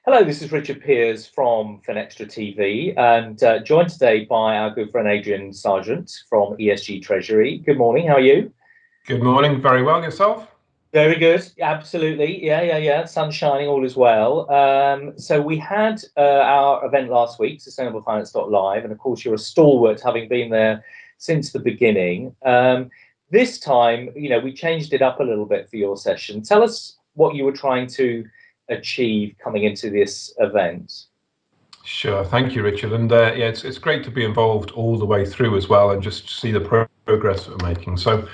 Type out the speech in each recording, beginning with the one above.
Hello, this is Richard Pears from Finextra TV and joined today by our good friend Adrian Sargent from ESG Treasury. Good morning, how are you? Good morning, very well, yourself? Very good, absolutely, yeah. Sun shining, all is well. So we had our event last week, SFLive, and of course you're a stalwart having been there since the beginning. This time, we changed it up a little bit for your session. Tell us what you were trying to achieve coming into this event. Sure, thank you, Richard. And yeah, it's great to be involved all the way through as well, and just see the progress that we're making. So,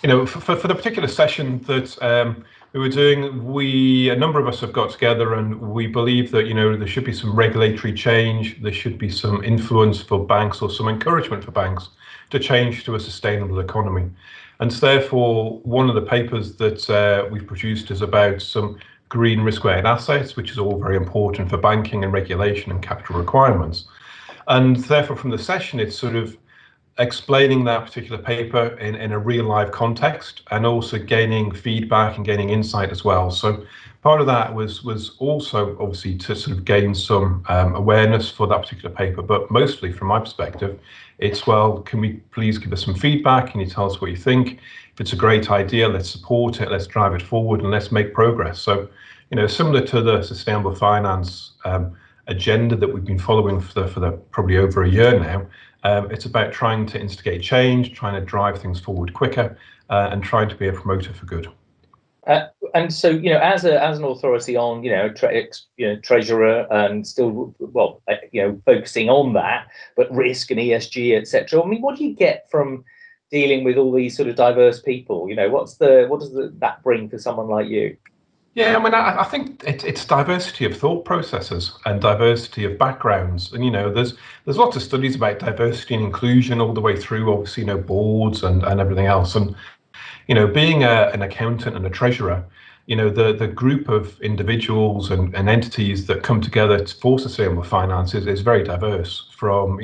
for the particular session that we were doing, a number of us have got together, and we believe that there should be some regulatory change, there should be some influence for banks or some encouragement for banks to change to a sustainable economy. And so therefore, one of the papers that we've produced is about some green risk-weighted assets, which is all very important for banking and regulation and capital requirements. And therefore, from the session, it's sort of explaining that particular paper in a real live context, and also gaining feedback and gaining insight as well. So part of that was also obviously to sort of gain some awareness for that particular paper, but mostly from my perspective, it's, well, can we please give us some feedback? Can you tell us what you think? If it's a great idea, let's support it, let's drive it forward, and let's make progress. So, similar to the sustainable finance agenda that we've been following for the probably over a year now, it's about trying to instigate change, trying to drive things forward quicker, and trying to be a promoter for good. And so, as an authority on, treasurer, and still, focusing on that, but risk and ESG, etc. I mean, what do you get from dealing with all these sort of diverse people? What does that bring for someone like you? Yeah, I mean, I think it's diversity of thought processes and diversity of backgrounds, and there's lots of studies about diversity and inclusion all the way through, obviously, boards and everything else, and being an accountant and a treasurer, the group of individuals and entities that come together for sustainable finance is very diverse, from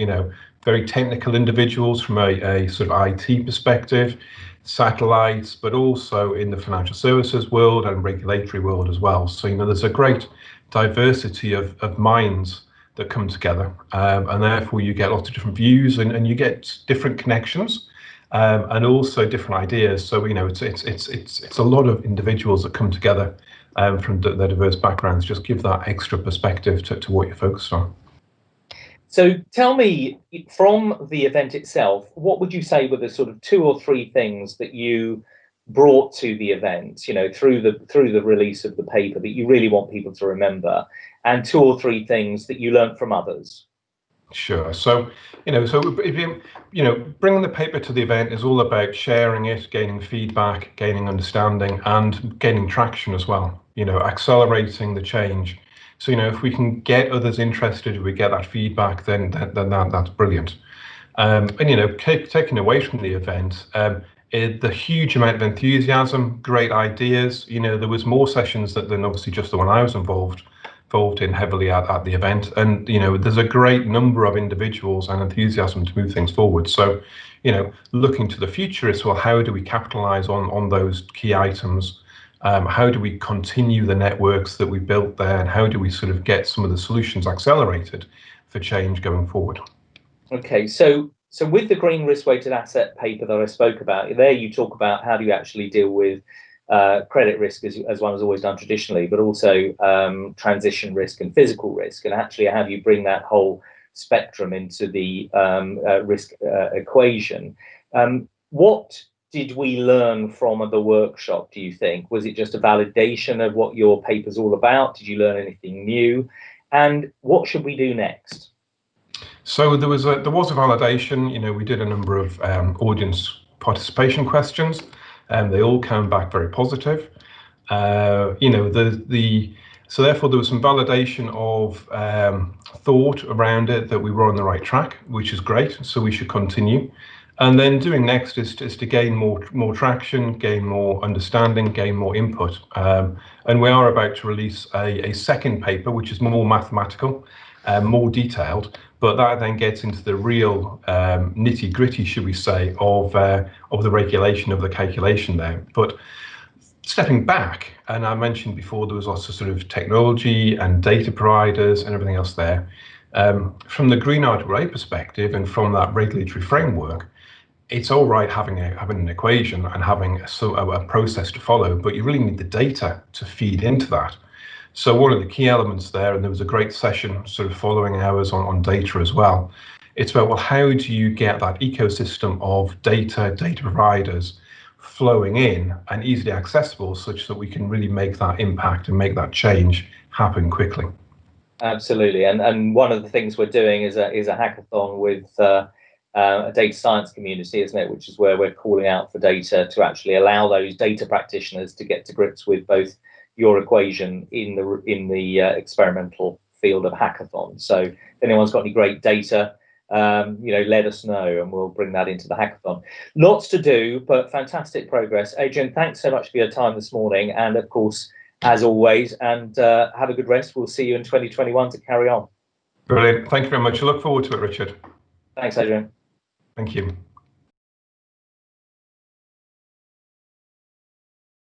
very technical individuals from a sort of IT perspective, satellites, but also in the financial services world and regulatory world as well. So there's a great diversity of minds that come together, and therefore you get lots of different views, and you get different connections, and also different ideas. So it's a lot of individuals that come together from their diverse backgrounds, just give that extra perspective to what you're focused on. So tell me, from the event itself, what would you say were the sort of 2 or 3 things that you brought to the event, through the release of the paper, that you really want people to remember, and 2 or 3 things that you learned from others? Sure. So, bringing the paper to the event is all about sharing it, gaining feedback, gaining understanding, and gaining traction as well, accelerating the change. So, if we can get others interested, if we get that feedback, then that's brilliant. And, taking away from the event, the huge amount of enthusiasm, great ideas. There was more sessions than obviously just the one I was involved in heavily at the event. And, there's a great number of individuals and enthusiasm to move things forward. So, looking to the future as well, how do we capitalize on those key items? How do we continue the networks that we built there, and how do we sort of get some of the solutions accelerated for change going forward? Okay, so with the green risk-weighted asset paper that I spoke about, there you talk about how do you actually deal with credit risk as one has always done traditionally, but also transition risk and physical risk, and actually how do you bring that whole spectrum into the risk equation. What did we learn from the workshop, do you think? Was it just a validation of what your paper's all about? Did you learn anything new? And what should we do next? So there was a validation. We did a number of audience participation questions, and they all came back very positive. So therefore there was some validation of thought around it, that we were on the right track, which is great. So we should continue. And then doing next is to gain more traction, gain more understanding, gain more input. And we are about to release a second paper, which is more mathematical, more detailed, but that then gets into the real nitty gritty, should we say, of the regulation, of the calculation there. But stepping back, and I mentioned before there was lots of sort of technology and data providers and everything else there. From the green RWA perspective and from that regulatory framework, it's all right having an equation and having a process to follow, but you really need the data to feed into that. So one of the key elements there, and there was a great session sort of following ours on data as well, it's about, well, how do you get that ecosystem of data providers flowing in and easily accessible such that we can really make that impact and make that change happen quickly. Absolutely, and one of the things we're doing is a hackathon with a data science community, isn't it? Which is where we're calling out for data to actually allow those data practitioners to get to grips with both your equation in the experimental field of hackathon. So if anyone's got any great data, let us know and we'll bring that into the hackathon. Lots to do, but fantastic progress. Adrian, thanks so much for your time this morning, and of course, as always, and have a good rest. We'll see you in 2021 to carry on. Brilliant. Thank you very much. I look forward to it, Richard. Thanks, Adrian. Thank you.